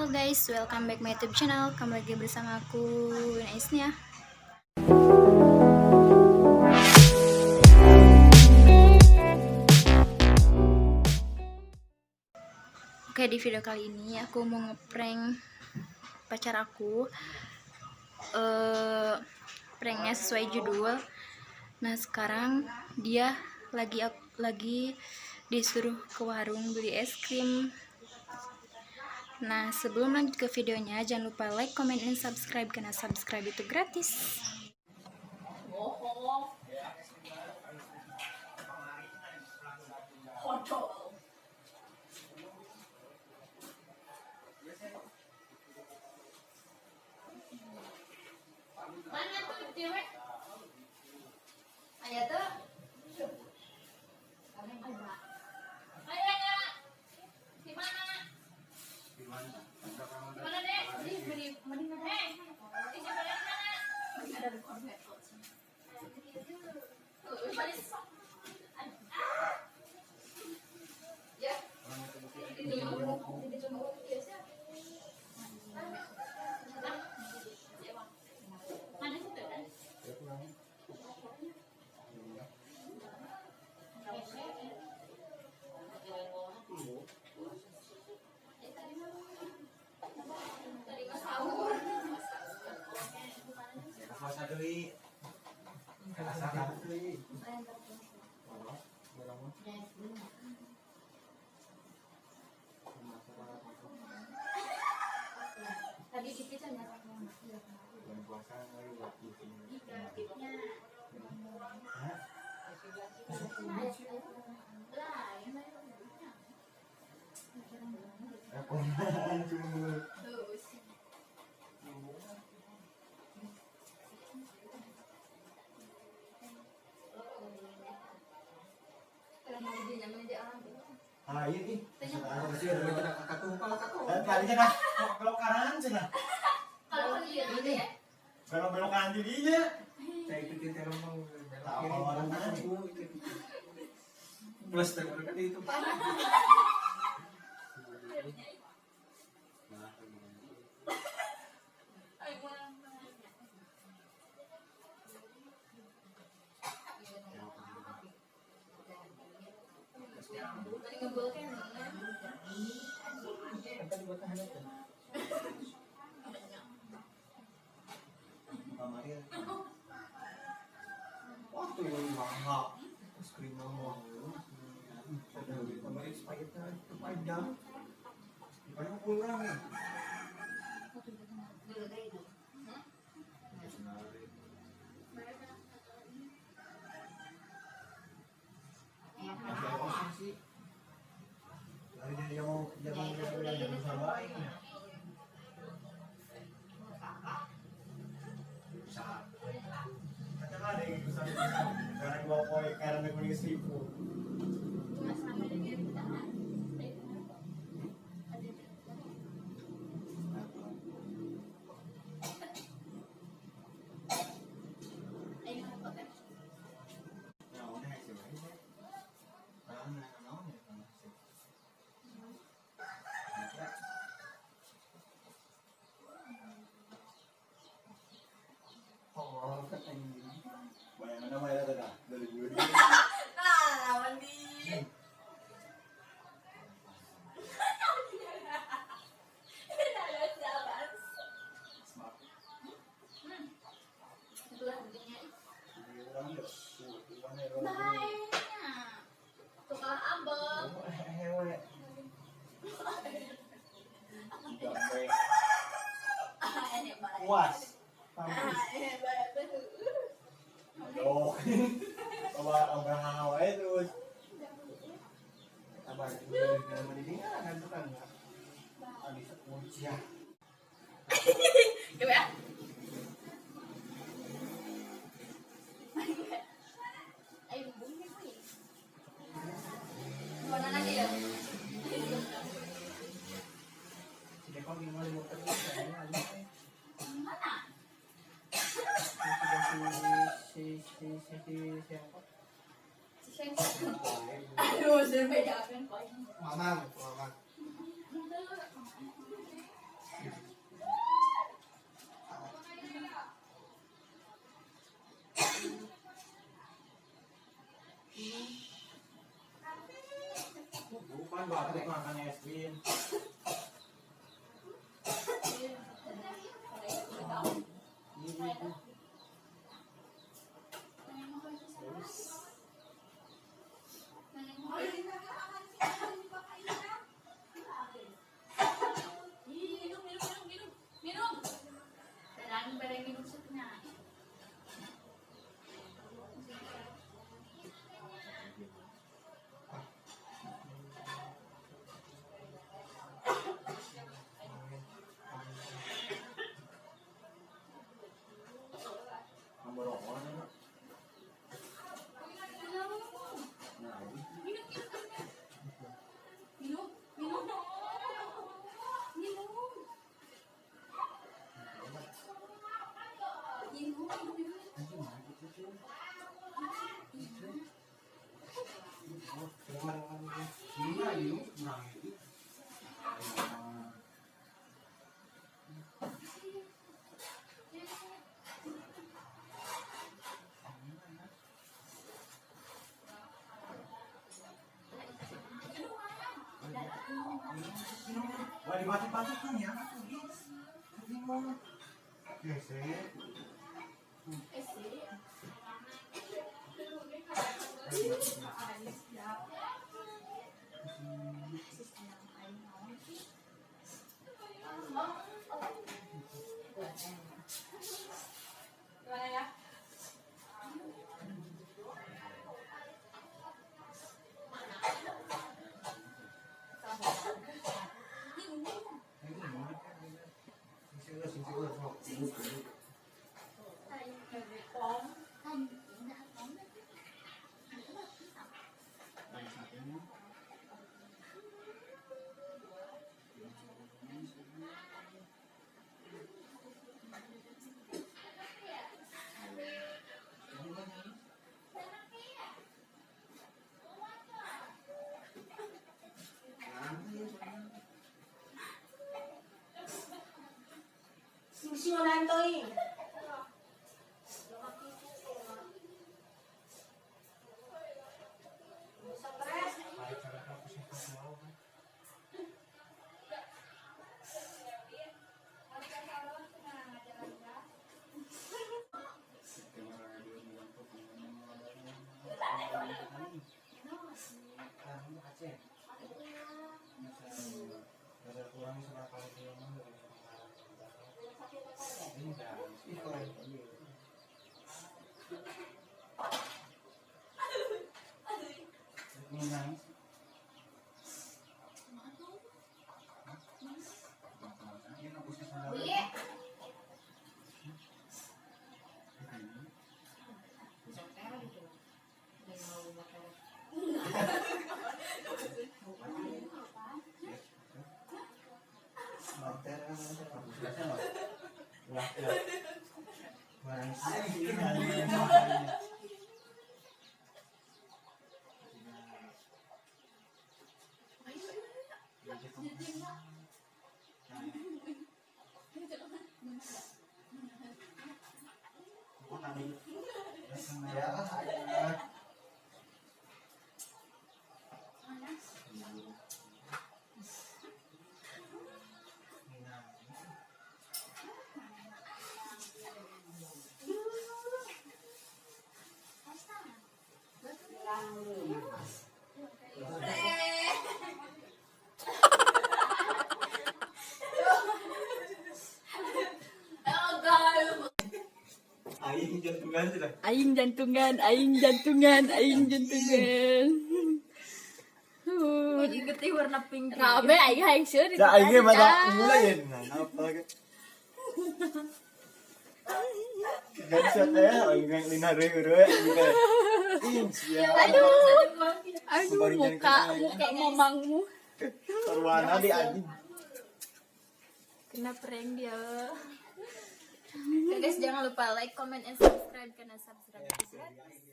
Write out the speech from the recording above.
Halo guys, welcome back my YouTube channel. Kamu lagi bersama aku Naisnya. Oke, di video kali ini aku mau ngeprank pacar aku. Pranknya sesuai judul. Nah, sekarang dia lagi disuruh ke warung beli es krim. Nah, sebelum lanjut ke videonya, jangan lupa like, comment, dan subscribe, karena subscribe itu gratis. Mana tuh cewek? Ayah tuh. Ayah, di mana? Di mana deh? Mending ada. Di sebelah mana? Ada di kornet. Ya. Tadi kita nyata Ah iya nih, aku masih ada macam tadinya dah belok kanan cina. kalau ini ya. Belok kanan jadinya. Saya ikutin terong mau Tahu orang mana nih? plus terong kan itu. Waktu yang mahal, Es krim mau. Kemarin spaghetti itu panjang. Banyak kurang nih. hari dia mau jangan bersama ini. Katakan ada yang besar karena dua poin karena kuning seafood. Bayangan nama ya tadi dari dulu. Nah, mandi. Tukang abang. Puas. Oh, coba Abraham itu. Apa dalam mendidih kan bukan enggak. Ada sekunci ya. Coba ya. Ayo bunyi bunyi. Mana lagi ya? Jadi kalau gimana mau kerja mana? Siapa? Aduh, sudah bedakan kok. Mama. Kan batuk makan es krim. Wah, dimati-mati kan ya. Simulan to eh. Aing jantungan sudah. Aing jantungan, aing jantungan, aing jantungan. Ingetnya warna pink. Rame aing seur. Ya aing mah mulai ya. Apa lagi? Jadi saya aing lina reure juga. Aduh muka mamangmu. Perwana di anjing. Kena prank dia. Oke guys, jangan lupa like, comment, and subscribe karena subscribe itu gratis.